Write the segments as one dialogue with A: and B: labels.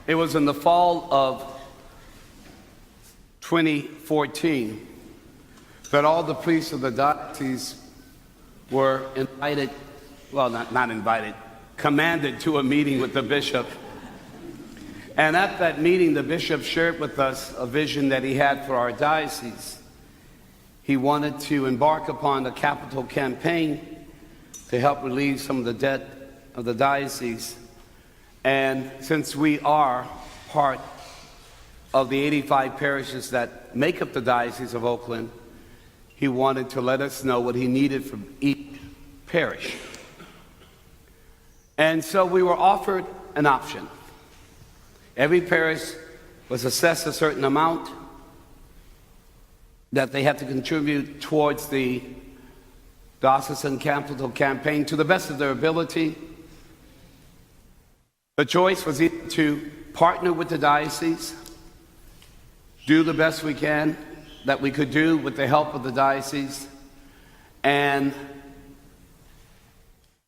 A: It was in the fall of 2014 that all the priests of the diocese were invited, well, not invited, commanded to a meeting with the bishop. And at that meeting, the bishop shared with us a vision that he had for our diocese. He wanted to embark upon a capital campaign to help relieve some of the debt of the diocese. And since we are part of the 85 parishes that make up the Diocese of Oakland, he wanted to let us know what he needed from each parish. And so we were offered an option. Every parish was assessed a certain amount that they had to contribute towards the diocesan capital campaign to the best of their ability. The choice was either to partner with the diocese, do the best we can that we could do with the help of the diocese, and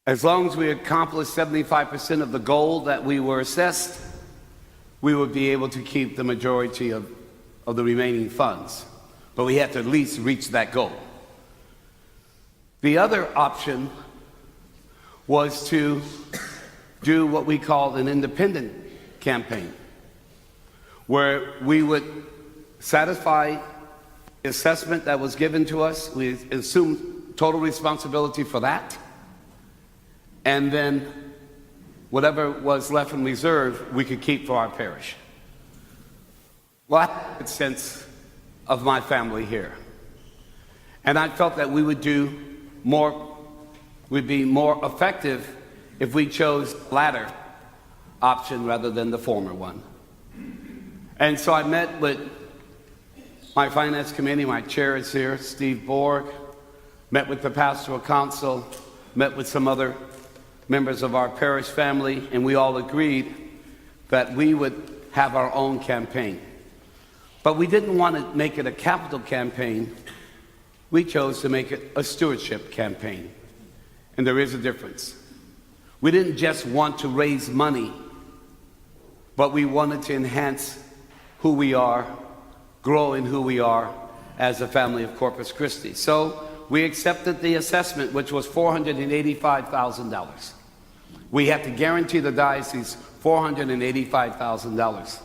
A: as long as we accomplished 75% of the goal that we were assessed, we would be able to keep the majority of the remaining funds. But we had to at least reach that goal. The other option was to do what we called an independent campaign, where we would satisfy the assessment that was given to us. We assumed total responsibility for that. And then whatever was left in reserve, we could keep for our parish. Well, I had a sense of my family here. And I felt that we would be more effective if we chose the latter option rather than the former one. And so I met with my finance committee, my chair is here, Steve Borg, met with the pastoral council, met with some other members of our parish family, and we all agreed that we would have our own campaign. But we didn't want to make it a capital campaign. We chose to make it a stewardship campaign. And there is a difference. We didn't just want to raise money, but we wanted to enhance who we are, grow in who we are as a family of Corpus Christi. So we accepted the assessment, which was $485,000. We had to guarantee the diocese $485,000.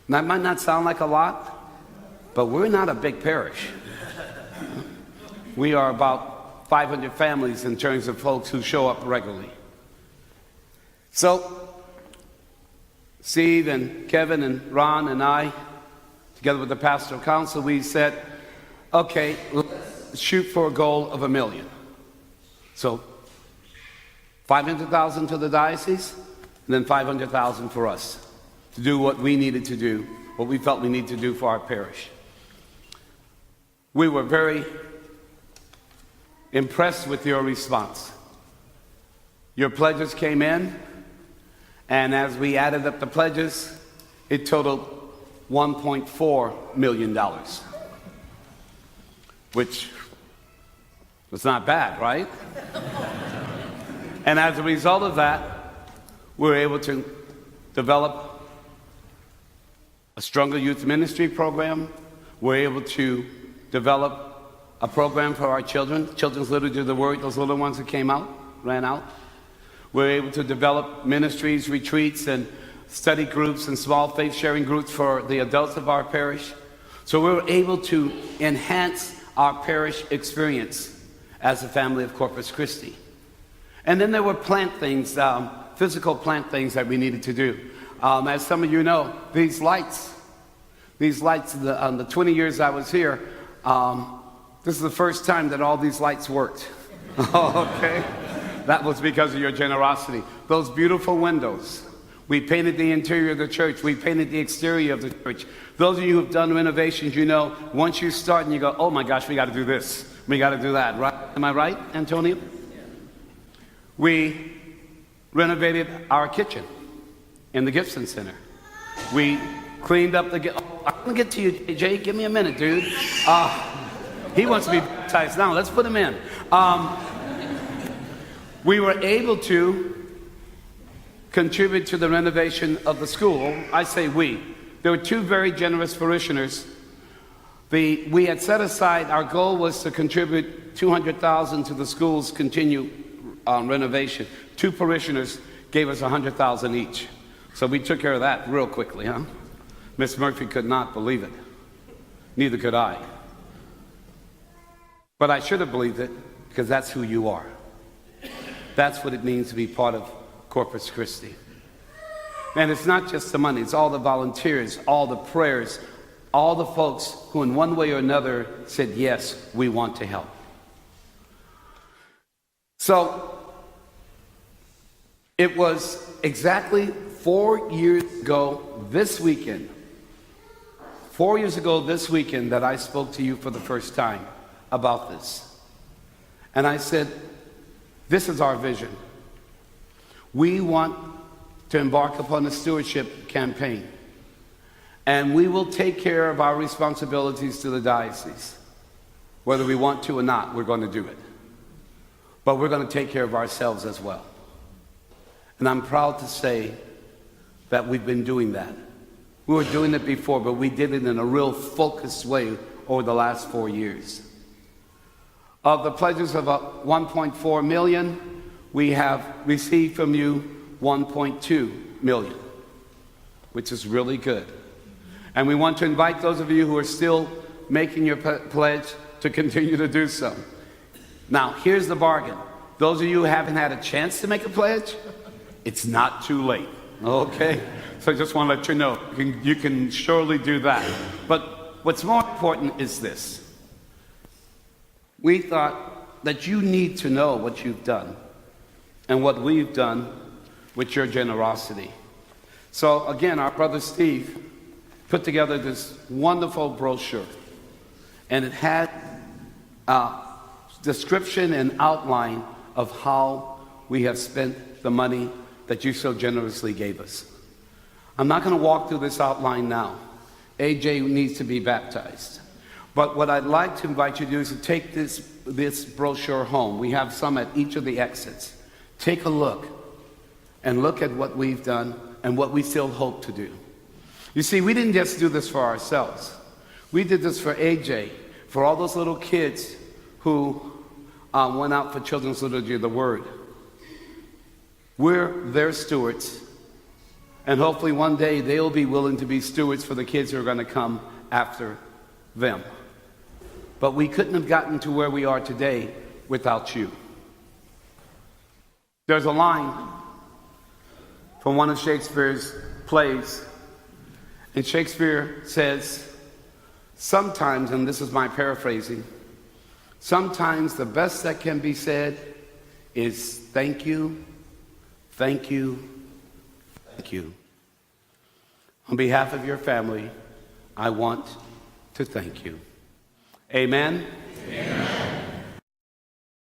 A: That might not sound like a lot, but we're not a big parish. We are about 500 families in terms of folks who show up regularly. So Steve and Kevin and Ron and I, together with the pastoral council, we said, okay, let's shoot for a goal of $1 million. So $500,000 to the diocese, and then $500,000 for us to do what we needed to do, what we felt we needed to do for our parish. We were very impressed with your response. Your pledges came in, and as we added up the pledges, it totaled $1.4 million, which was not bad, right? And as a result of that, we were able to develop a stronger youth ministry program. We're able to develop a program for our children, Children's Liturgy of the Word, those little ones that ran out. We're able to develop ministries, retreats, and study groups and small faith sharing groups for the adults of our parish. So we were able to enhance our parish experience as a family of Corpus Christi. And then there were plant things, physical plant things that we needed to do. As some of you know, these lights, the 20 years I was here, this is the first time that all these lights worked. Okay? That was because of your generosity. Those beautiful windows. We painted the interior of the church. We painted the exterior of the church. Those of you who've done renovations, you know, once you start and you go, oh my gosh, we got to do this. We got to do that, right? Am I right, Antonio? We renovated our kitchen in the Gibson Center. We cleaned up the... Oh, I'm going to get to you, Jay. Give me a minute, dude. He wants to be baptized now. Let's put him in. We were able to contribute to the renovation of the school. I say we. There were two very generous parishioners. We had set aside, our goal was to contribute $200,000 to the school's continued renovation. Two parishioners gave us $100,000 each. So we took care of that real quickly, huh? Miss Murphy could not believe it. Neither could I. But I should have believed it, because that's who you are. That's what it means to be part of Corpus Christi. And it's not just the money, it's all the volunteers, all the prayers, all the folks who in one way or another said, yes, we want to help. So, it was exactly 4 years ago this weekend, 4 years ago this weekend, that I spoke to you for the first time about this. And I said, this is our vision. We want to embark upon a stewardship campaign. And we will take care of our responsibilities to the diocese. Whether we want to or not, we're going to do it. But we're going to take care of ourselves as well. And I'm proud to say that we've been doing that. We were doing it before, but we did it in a real focused way over the last 4 years. Of the pledges of 1.4 million, we have received from you 1.2 million, which is really good. And we want to invite those of you who are still making your pledge to continue to do so. Now, here's the bargain. Those of you who haven't had a chance to make a pledge, it's not too late, okay? So I just want to let you know, you can surely do that. But what's more important is this. We thought that you need to know what you've done and what we've done with your generosity. So again, our brother Steve put together this wonderful brochure, and it had a description and outline of how we have spent the money that you so generously gave us. I'm not going to walk through this outline now. AJ needs to be baptized. But what I'd like to invite you to do is to take this brochure home. We have some at each of the exits. Take a look and look at what we've done and what we still hope to do. You see, we didn't just do this for ourselves. We did this for AJ, for all those little kids who went out for Children's Liturgy of the Word. We're their stewards, and hopefully one day they'll be willing to be stewards for the kids who are going to come after them. But we couldn't have gotten to where we are today without you. There's a line from one of Shakespeare's plays, and Shakespeare says, sometimes, and this is my paraphrasing, sometimes the best that can be said is thank you, thank you, thank you. On behalf of your family, I want to thank you. Amen? Amen.